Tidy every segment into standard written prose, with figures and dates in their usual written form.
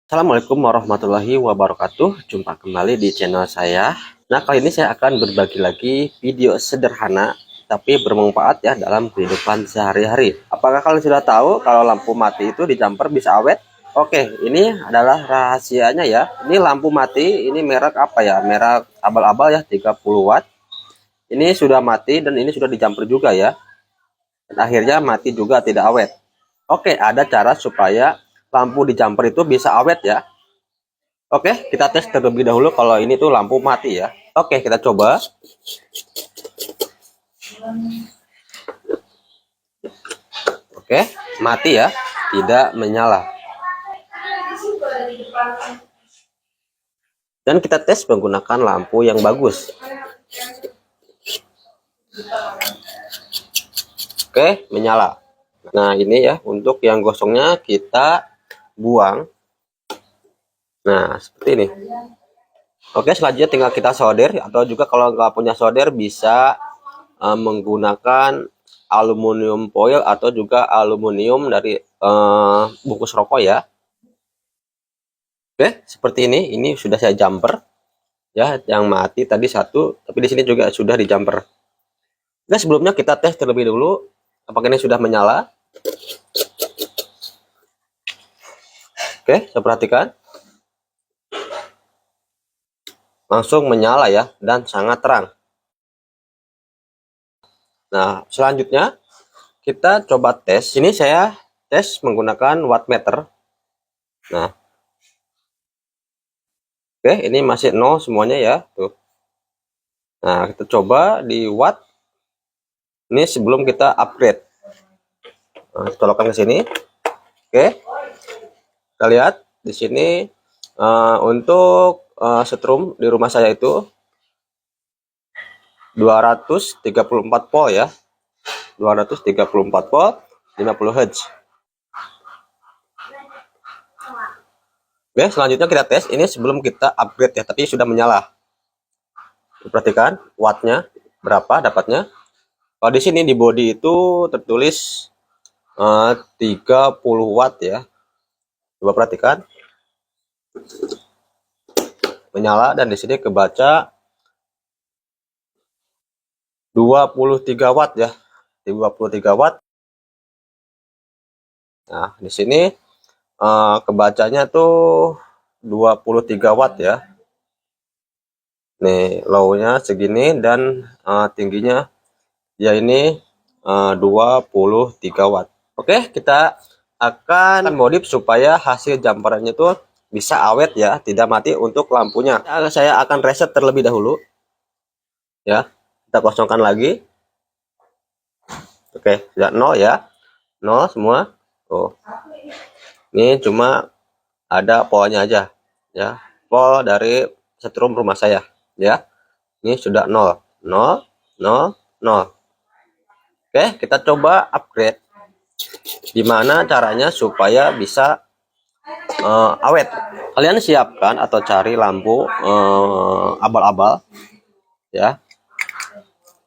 Assalamualaikum warahmatullahi wabarakatuh. Jumpa kembali di channel saya. Nah, kali ini saya akan berbagi lagi video sederhana tapi bermanfaat ya dalam kehidupan sehari-hari. Apakah kalian sudah tahu kalau lampu mati itu di jumper bisa awet? Oke, ini adalah rahasianya ya. Ini lampu mati, ini merek apa ya? Merek abal-abal ya, 30 watt. Ini sudah mati dan ini sudah di jumper juga ya. Dan akhirnya mati juga tidak awet. Oke, ada cara supaya lampu di jumper itu bisa awet ya. Oke, kita tes terlebih dahulu kalau ini tuh lampu mati ya. Oke, kita coba. Oke, mati ya, tidak menyala. Dan kita tes menggunakan lampu yang bagus. Oke, menyala. Nah, ini ya, untuk yang gosongnya kita buang. Nah, seperti ini. Oke, selanjutnya tinggal kita solder, atau juga kalau nggak punya solder bisa menggunakan aluminium foil atau juga aluminium dari bungkus rokok ya. Oke, seperti ini sudah saya jumper ya, yang mati tadi satu, tapi di sini juga sudah di jumper. Oke, sebelumnya kita tes terlebih dulu apakah ini sudah menyala. Oke, saya perhatikan langsung menyala ya, dan sangat terang. Nah, selanjutnya kita coba tes. Ini saya tes menggunakan wattmeter. Nah, oke, ini masih 0 semuanya ya, tuh. Nah, kita coba di watt. Ini sebelum kita upgrade. Nah, kita colokkan ke sini. Oke, kita lihat di sini untuk setrum di rumah saya itu 234 volt ya, 234 volt 50 Hz. Oke, selanjutnya kita tes ini sebelum kita upgrade ya, tapi sudah menyala. Perhatikan wattnya berapa dapatnya. Kalau di sini di body itu tertulis 30 watt ya. Coba perhatikan, menyala, dan di sini kebaca 23 watt ya, 23 watt. Nah, di sini kebacanya tuh 23 watt ya. Nih, low-nya segini dan tingginya ya ini 23 watt. Oke, kita akan modif supaya hasil jumperannya itu bisa awet ya, tidak mati untuk lampunya. Saya akan reset terlebih dahulu ya. Kita kosongkan lagi. Oke, sudah 0 ya. 0 semua. Oh. Ini cuma ada polnya aja ya. Pol dari setrum rumah saya ya. Ini sudah 0, 0, 0, 0. Oke, kita coba upgrade. Gimana caranya supaya bisa awet? Kalian siapkan atau cari lampu abal-abal ya,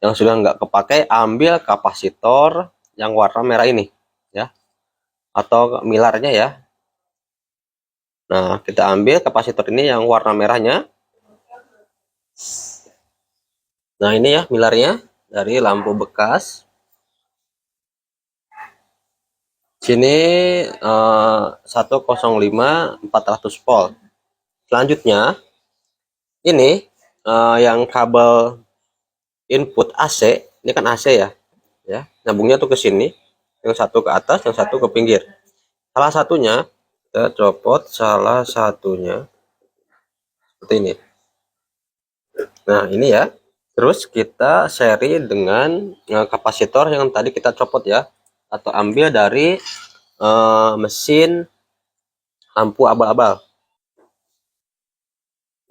yang sudah nggak kepakai. Ambil kapasitor yang warna merah ini ya, atau milarnya ya. Nah, kita ambil kapasitor ini yang warna merahnya. Nah, ini ya milarnya dari lampu bekas. Sini 105 400 volt. Selanjutnya ini yang kabel input AC, ini kan AC ya. Ya, nyambungnya tuh ke sini. Yang satu ke atas, yang satu ke pinggir. Salah satunya kita copot, salah satunya seperti ini. Nah, ini ya. Terus kita seri dengan kapasitor yang tadi kita copot ya, atau ambil dari mesin lampu abal-abal.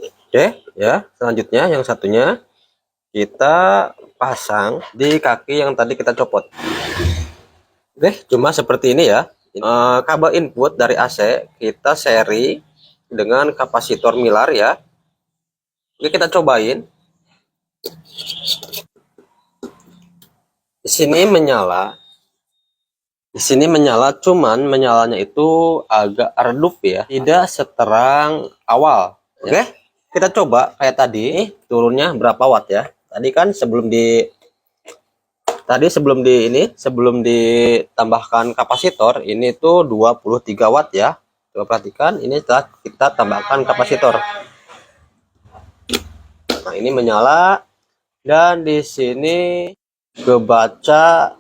Oke ya, selanjutnya yang satunya kita pasang di kaki yang tadi kita copot. Oke, cuma seperti ini ya. Kabel input dari AC kita seri dengan kapasitor milar ya. Oke, kita cobain. Di sini menyala. Di sini menyala, cuman menyalanya itu agak redup ya, tidak seterang awal. Oke, kita coba kayak tadi. Nih, turunnya berapa watt ya? Tadi kan sebelum ditambahkan kapasitor, ini tuh 23 watt ya. Coba perhatikan, ini setelah kita tambahkan kapasitor. Nah, ini menyala dan di sini kebaca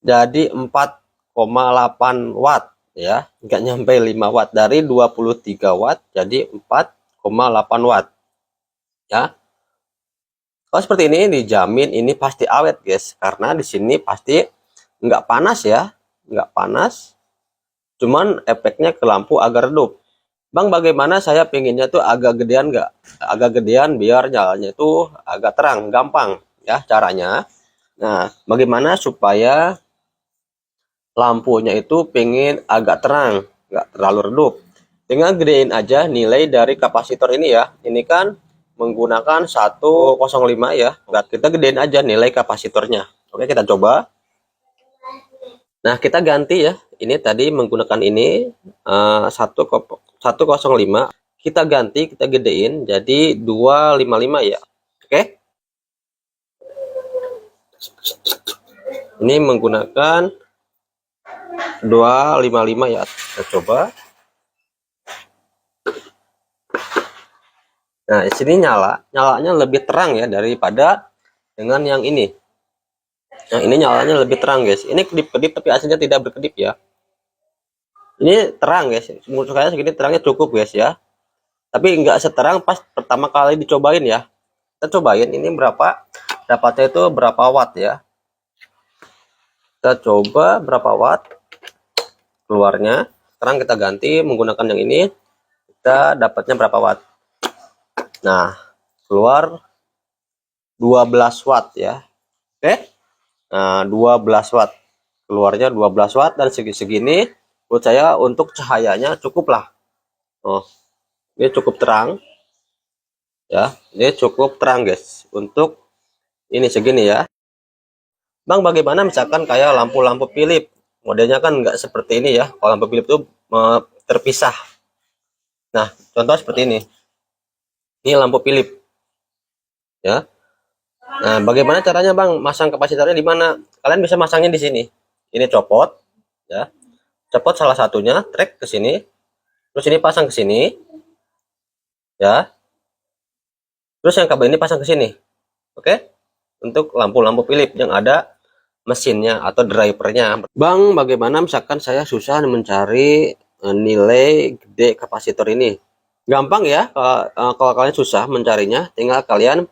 jadi 4,8 watt ya, nggak nyampe 5 watt. Dari 23 watt jadi 4,8 watt ya. Kalau seperti ini dijamin ini pasti awet guys, karena di sini pasti nggak panas ya, nggak panas, cuman efeknya ke lampu agak redup. Bang, bagaimana saya pengennya tuh agak gedean, nggak agak gedean biar nyalanya itu agak terang. Gampang ya caranya. Nah, bagaimana supaya lampunya itu pengen agak terang, nggak terlalu redup? Tinggal gedein aja nilai dari kapasitor ini ya. Ini kan menggunakan 105 ya. Nggak, kita gedein aja nilai kapasitornya. Oke, kita coba. Nah, kita ganti ya. Ini tadi menggunakan ini 105. Kita ganti, kita gedein jadi 255 ya. Oke. Ini menggunakan 255 ya. Kita coba. Nah, di sini nyalanya lebih terang ya daripada dengan yang ini. Nah, ini nyalanya lebih terang guys. Ini kedip-kedip tapi aslinya tidak berkedip ya. Ini terang guys. Menurut saya segini terangnya cukup guys ya. Tapi nggak seterang pas pertama kali dicobain ya. Kita cobain ini berapa, dapatnya itu berapa watt ya. Kita coba berapa watt keluarnya. Sekarang kita ganti menggunakan yang ini. Kita dapatnya berapa watt. Nah, keluar 12 watt ya. Oke. Nah, 12 watt. Keluarnya 12 watt dan segini menurut saya untuk cahayanya cukup lah. Oh, ini cukup terang. Ya, ini cukup terang guys. Untuk ini segini ya. Bang, bagaimana misalkan kayak lampu-lampu Philips? Modelnya kan nggak seperti ini ya. Kalau lampu Philips itu terpisah. Nah, contoh seperti ini. Ini lampu Philips. Ya. Nah, bagaimana caranya Bang masang kapasitornya di mana? Kalian bisa masangnya di sini. Ini copot, ya. Copot salah satunya, trek ke sini. Terus ini pasang ke sini. Ya. Terus yang kabel ini pasang ke sini. Oke? Untuk lampu-lampu Philips yang ada mesinnya atau drivernya. Bang, bagaimana misalkan saya susah mencari nilai gede kapasitor ini? Gampang ya, kalau kalian susah mencarinya, tinggal kalian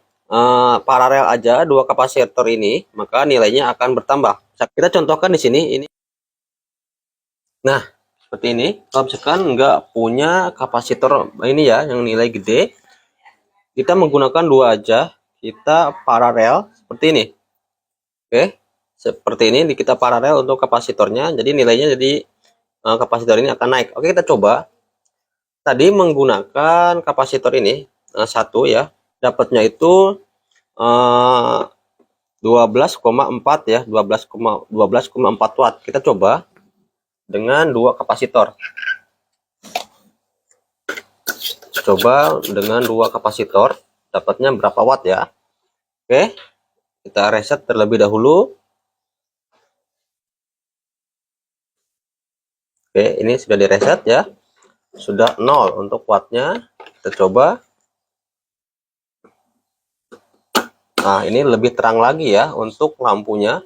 paralel aja dua kapasitor ini, maka nilainya akan bertambah. Kita contohkan di sini ini. Nah, seperti ini. Kalau misalkan nggak punya kapasitor ini ya, yang nilai gede, kita menggunakan dua aja. Kita paralel seperti ini. Oke, seperti ini kita paralel untuk kapasitornya. Jadi nilainya jadi kapasitor ini akan naik. Oke, kita coba. Tadi menggunakan kapasitor ini satu ya, dapatnya itu 12,4 ya, 12,4 watt. Kita coba dengan dua kapasitor. Coba dengan dua kapasitor, dapatnya berapa watt ya? Oke, kita reset terlebih dahulu. Oke, ini sudah direset ya. Sudah 0 untuk wattnya. Kita coba. Nah, ini lebih terang lagi ya untuk lampunya.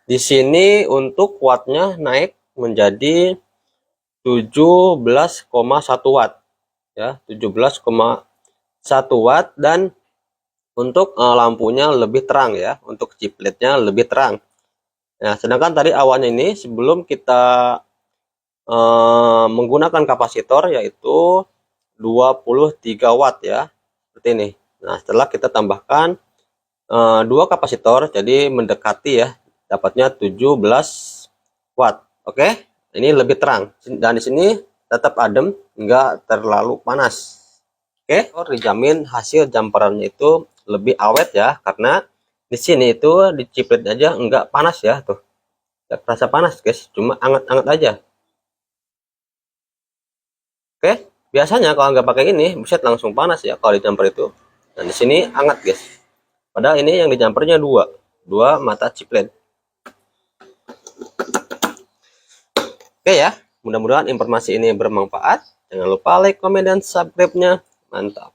Di sini untuk wattnya naik menjadi 17,1 watt ya, 17,1 watt. Dan untuk lampunya lebih terang ya, untuk chipletnya lebih terang. Nah, sedangkan tadi awalnya ini sebelum kita menggunakan kapasitor yaitu 23 watt ya, seperti ini. Nah, setelah kita tambahkan dua kapasitor jadi mendekati ya, dapatnya 17 watt. Oke, ini lebih terang dan di sini tetap adem, enggak terlalu panas. Oke, dijamin hasil jumperannya itu lebih awet ya, karena di sini itu di chiplet aja enggak panas ya tuh. Gak terasa panas guys, cuma anget-anget aja. Oke, biasanya kalau nggak pakai ini buset langsung panas ya kalau di jumper itu. Nah di sini hangat guys, padahal ini yang di jumpernya dua mata chiplet. Oke ya, mudah-mudahan informasi ini bermanfaat. Jangan lupa like, komen, dan subscribe-nya. Mantap.